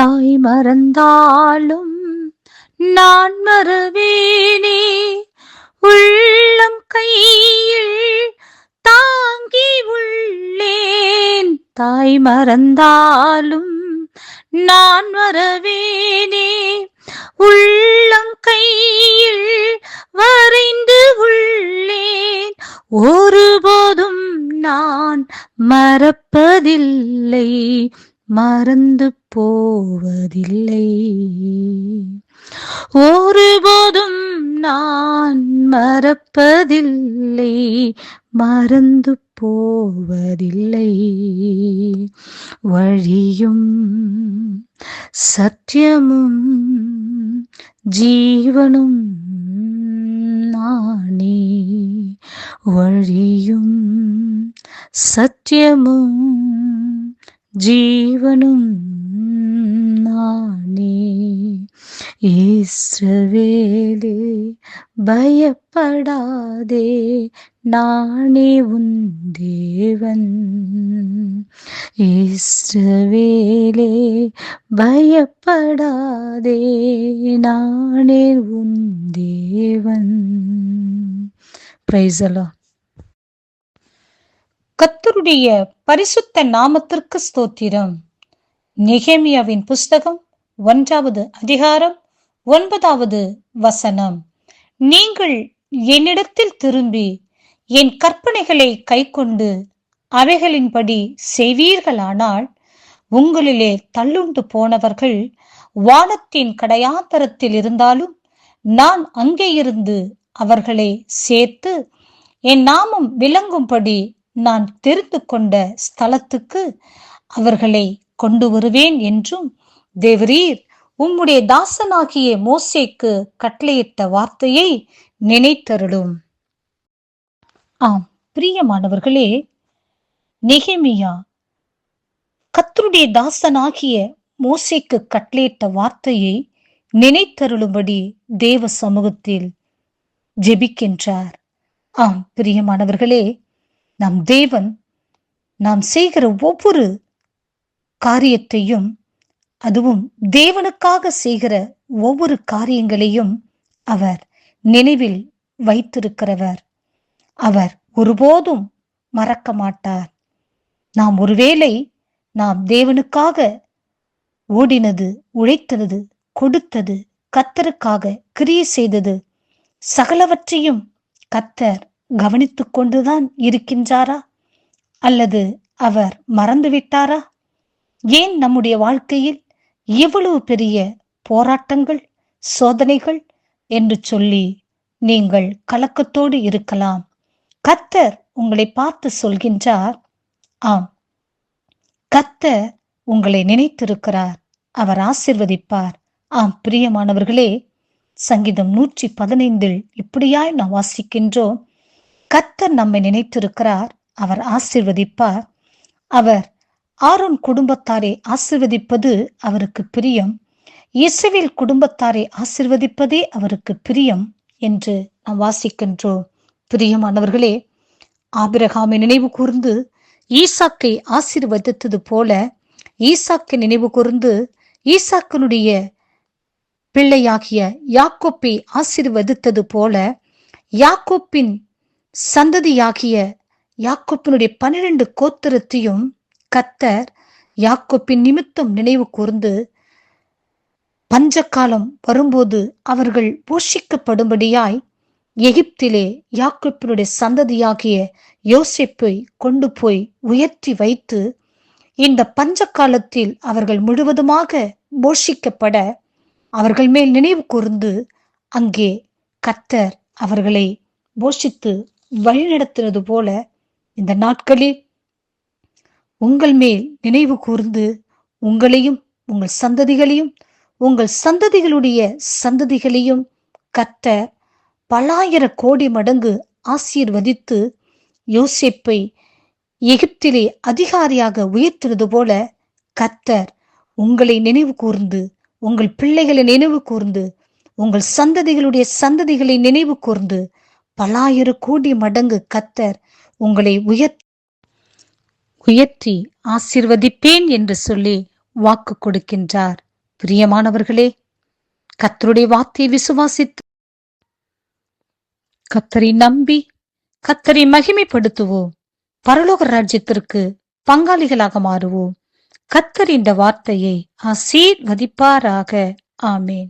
தாய் மறந்தாலும் நான் மறவேனே, உள்ளம் கையில் தாங்கி உள்ளேன். தாய் மறந்தாலும் நான் மறவேனே, உள்ளம் கையில் வரைந்து உள்ளேன். ஒருபோதும் நான் மறப்பதில்லை, மறந்து போவதில்லை. ஒருபோதும் நான் மறப்பதில்லை, மறந்து போவதில்லை. வழியும் சத்தியமும் ஜீவனும் நானே, வழியும் சத்தியமும் ஜீவனும் நானே. இஸ்ரவேலே பயப்படாதே, நானே உன் தேவன். இஸ்ரவேலே பயப்படாதே, நானே உன் தேவன். Praise the Lord. கர்த்தருடைய பரிசுத்த நாமத்திற்கு ஸ்தோத்திரம். நெகேமியாவின் புஸ்தகம் 1வது அதிகாரம் 9வது வசனம். நீங்கள் என்னிடத்தில் திரும்பி என் கற்பனைகளை கைக்கொண்டு அவைகளின்படி செய்வீர்களானால், உங்களிலே தள்ளுண்டு போனவர்கள் வானத்தின் கடையாந்தரத்தில் இருந்தாலும் நான் அங்கே இருந்து அவர்களை சேர்த்து என் நாமம் விளங்கும்படி நான் தெரிந்து கொண்ட ஸ்தலத்துக்கு அவர்களை கொண்டு வருவேன் என்றும் தேவரீர் உம்முடைய தாசனாகிய மோசேக்கு கட்டளையிட்ட வார்த்தையை நினைத்தருளும். ஆம் பிரியமானவர்களே, நெகேமியா கர்த்தருடைய தாசனாகிய மோசேக்கு கட்டளையிட்ட வார்த்தையை நினைத்தருளும்படி தேவ சமூகத்தில் ஜெபிக்கின்றார். ஆம் பிரியமானவர்களே, நம் தேவன் நாம் செய்கிற ஒவ்வொரு காரியத்தையும், அதுவும் தேவனுக்காக செய்கிற ஒவ்வொரு காரியங்களையும் அவர் நினைவில் வைத்திருக்கிறவர். அவர் ஒருபோதும் மறக்க மாட்டார். நாம் ஒருவேளை நாம் தேவனுக்காக ஓடினது, உழைத்தது, கொடுத்தது, கர்த்தருக்காக கிரியை செய்தது சகலவற்றையும் கர்த்தர் கவனித்துக் கொண்டுதான் இருக்கின்றாரா? அல்லது அவர் மறந்துவிட்டாரா? ஏன் நம்முடைய வாழ்க்கையில் இவ்வளவு பெரிய போராட்டங்கள், சோதனைகள் என்று சொல்லி நீங்கள் கலக்கத்தோடு இருக்கலாம். கர்த்தர் உங்களை பார்த்து சொல்கின்றார், ஆம், கர்த்தர் உங்களை நினைத்திருக்கிறார், அவர் ஆசீர்வதிப்பார். ஆம் பிரியமானவர்களே, சங்கீதம் 115 இப்படியாய் நாம் வாசிக்கின்றோம், கர்த்தர் நம்மை நினைத்திருக்கிறார், அவர் ஆசீர்வதிப்பார். அவர் ஆரோன் குடும்பத்தாரை ஆசீர்வதிப்பது அவருக்கு பிரியம், இஸ்ரவேல் குடும்பத்தாரை ஆசீர்வதிப்பதே அவருக்கு பிரியம் என்று நாம் வாசிக்கின்றோம். பிரியமானவர்களே, ஆபிரகாமை நினைவு கூர்ந்து ஈசாக்கை ஆசீர்வதித்தது போல, ஈசாக்கை நினைவு கூர்ந்து ஈசாக்கினுடைய பிள்ளையாகிய யாக்கோப்பை ஆசீர்வதித்தது போல, யாக்கோப்பின் சந்ததியாகிய யாக்கோப்பினுடைய 12 கோத்திரத்தையும் கர்த்தர் யாக்கோப்பின் நிமித்தம் நினைவு கூர்ந்து, பஞ்சகாலம் வரும்போது அவர்கள் போஷிக்கப்படும்படியாய் எகிப்திலே யாக்கோப்பினுடைய சந்ததியாகிய யோசேப்பை கொண்டு போய் உயர்த்தி வைத்து, இந்த பஞ்ச காலத்தில் அவர்கள் முழுவதுமாக போஷிக்கப்பட அவர்கள் மேல் நினைவு கூர்ந்து அங்கே கர்த்தர் அவர்களை போஷித்து வழிநடத்தினது போல, இந்த நாட்களில் உங்கள் மேல் நினைவு கூர்ந்து உங்களையும் உங்கள் சந்ததிகளையும் உங்கள் சந்ததிகளுடைய சந்ததிகளையும் கர்த்தர் பலாயிர கோடி மடங்கு ஆசீர்வதித்து யோசேப்பை எகிப்திலே அதிகாரியாக உயர்த்தினது போல, கர்த்தர் உங்களை நினைவு கூர்ந்து, உங்கள் பிள்ளைகளை நினைவு கூர்ந்து, உங்கள் சந்ததிகளுடைய சந்ததிகளை நினைவு கூர்ந்து பலாயிர கோடி மடங்கு கர்த்தர் உங்களை உயர்த்தி ஆசீர்வதிப்பேன் என்று சொல்லி வாக்கு கொடுக்கின்றார். பிரியமானவர்களே, கர்த்தருடைய வார்த்தையை விசுவாசித்து கர்த்தரை நம்பி கர்த்தரை மகிமைப்படுத்துவோம். பரலோக ராஜ்யத்திற்கு பங்காளிகளாக மாறுவோம். கர்த்தர் இந்த வார்த்தையை ஆசீர்வதிப்பாராக. ஆமேன்.